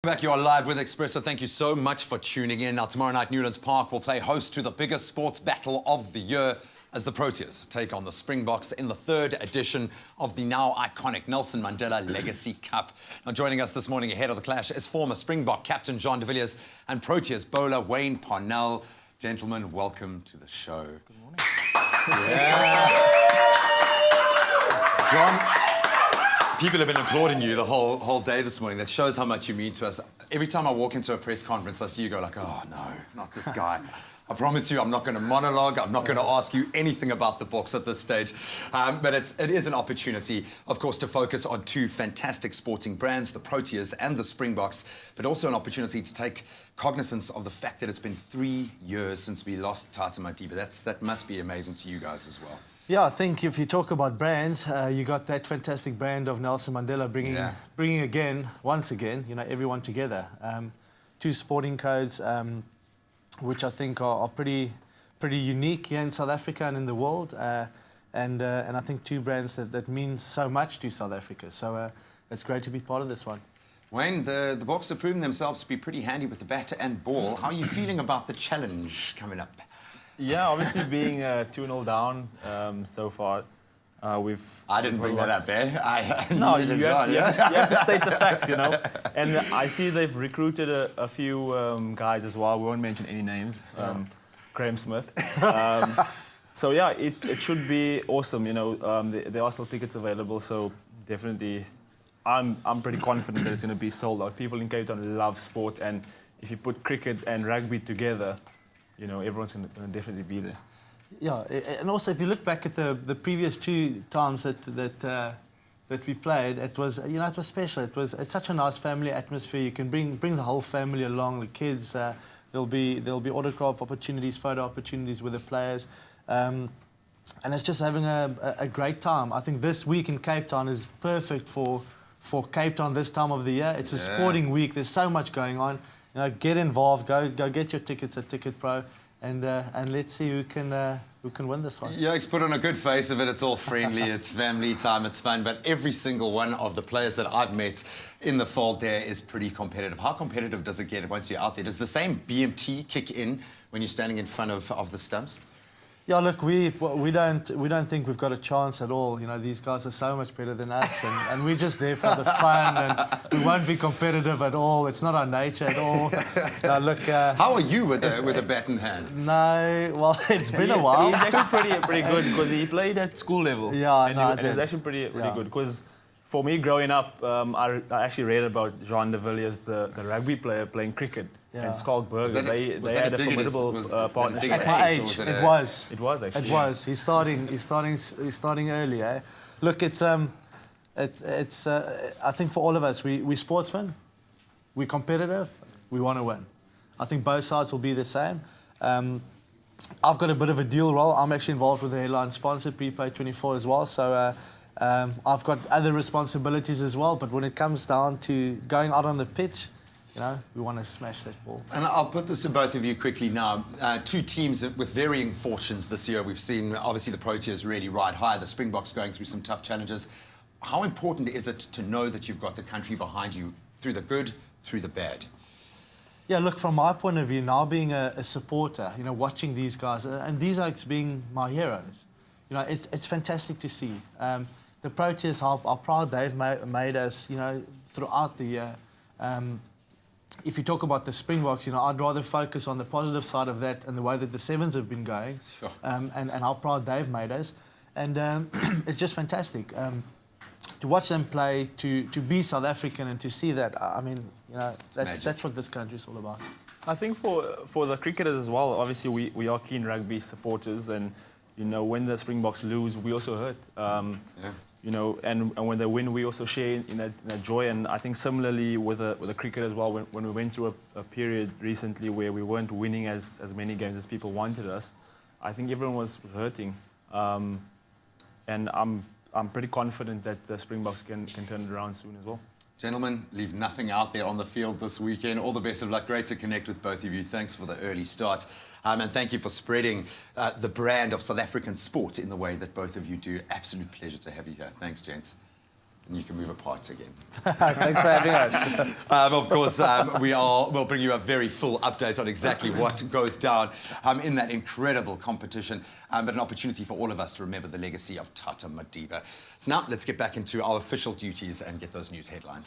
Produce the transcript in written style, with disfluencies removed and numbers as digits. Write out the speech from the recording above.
Back, you are live with Expresso. Thank you so much for tuning in. Now, tomorrow night, Newlands Park will play host to the biggest sports battle of the year as the Proteas take on the Springboks in the third edition of the now iconic Nelson Mandela Legacy Cup. Now, joining us this morning ahead of the clash is former Springbok captain John de Villiers and Proteas bowler Wayne Parnell. Gentlemen, welcome to the show. Good morning. Yeah. John, people have been applauding you the whole day this morning. That shows how much you mean to us. Every time I walk into a press conference, I see you go like, oh, no, not this guy. I promise you, I'm not going to monologue. I'm not going to ask you anything about the Boks at this stage. But it is an opportunity, of course, to focus on two fantastic sporting brands, the Proteas and the Springboks, but also an opportunity to take cognizance of the fact that it's been 3 years since we lost Tata Madiba. That must be amazing to you guys as well. Yeah, I think if you talk about brands, you got that fantastic brand of Nelson Mandela bringing once again, everyone together. Two sporting codes, which I think are pretty unique here in South Africa and in the world, and I think two brands that mean so much to South Africa. So it's great to be part of this one. Wayne, the Boks have proven themselves to be pretty handy with the bat and ball. How are you feeling about the challenge coming up? Yeah, obviously being 2-0 down so far, I didn't bring that up, eh? No, you have to state the facts, And I see they've recruited a few guys as well. We won't mention any names. Graham Smith. So yeah, it should be awesome. There are still tickets available, so definitely, I'm pretty confident that it's going to be sold out. People in Cape Town love sport, and if you put cricket and rugby together, everyone's going to definitely be there. Yeah, and also if you look back at the previous two times that we played, it was it was special. It's such a nice family atmosphere. You can bring the whole family along. The kids, there'll be autograph opportunities, photo opportunities with the players, and it's just having a great time. I think this week in Cape Town is perfect for Cape Town this time of the year. It's a sporting week. There's so much going on. Get involved. Go get your tickets at Ticket Pro, and let's see who can win this one. Yokes, put on a good face of it. It's all friendly. It's family time. It's fun. But every single one of the players that I've met in the fold there is pretty competitive. How competitive does it get once you're out there? Does the same BMT kick in when you're standing in front of the stumps? Yeah, look, we don't think we've got a chance at all. These guys are so much better than us, and we're just there for the fun, and we won't be competitive at all. It's not our nature at all. No, look. How are you with a bat in hand? No, well, it's been a while. He's actually pretty good because he played at school level. Yeah, and he's actually pretty good because. For me, growing up, I actually read about John de Villiers, the rugby player playing cricket, and Schalk Burger. They had a formidable partnership. At my age, it was. It was actually. It was. He's starting early. Eh? Look, it's I think for all of us, we sportsmen, we're competitive, we want to win. I think both sides will be the same. I've got a bit of a dual role. I'm actually involved with the headline sponsor, Prepaid 24 as well. So. I've got other responsibilities as well, but when it comes down to going out on the pitch, we want to smash that ball. And I'll put this to both of you quickly now. Two teams with varying fortunes this year. We've seen, obviously, the Proteas really ride high. The Springboks going through some tough challenges. How important is it to know that you've got the country behind you through the good, through the bad? Yeah, look, from my point of view, now being a supporter, watching these guys, and these are being my heroes, it's fantastic to see. The Proteas, how proud they've made us, throughout the year. If you talk about the Springboks, I'd rather focus on the positive side of that and the way that the Sevens have been going, sure. and how proud they've made us. And it's just fantastic to watch them play, to be South African and to see that. I mean, that's what this country is all about. I think for the cricketers as well, obviously we are keen rugby supporters, and when the Springboks lose, we also hurt. And when they win, we also share in that joy. And I think similarly with the cricket as well, when we went through a period recently where we weren't winning as many games as people wanted us, I think everyone was hurting. And I'm pretty confident that the Springboks can turn it around soon as well. Gentlemen, leave nothing out there on the field this weekend. All the best of luck. Great to connect with both of you. Thanks for the early start. And thank you for spreading the brand of South African sport in the way that both of you do. Absolute pleasure to have you here. Thanks, gents. and you can move apart again. Thanks for having us. Of course, we'll bring you a very full update on exactly what goes down in that incredible competition, but an opportunity for all of us to remember the legacy of Tata Madiba. So now let's get back into our official duties and get those news headlines.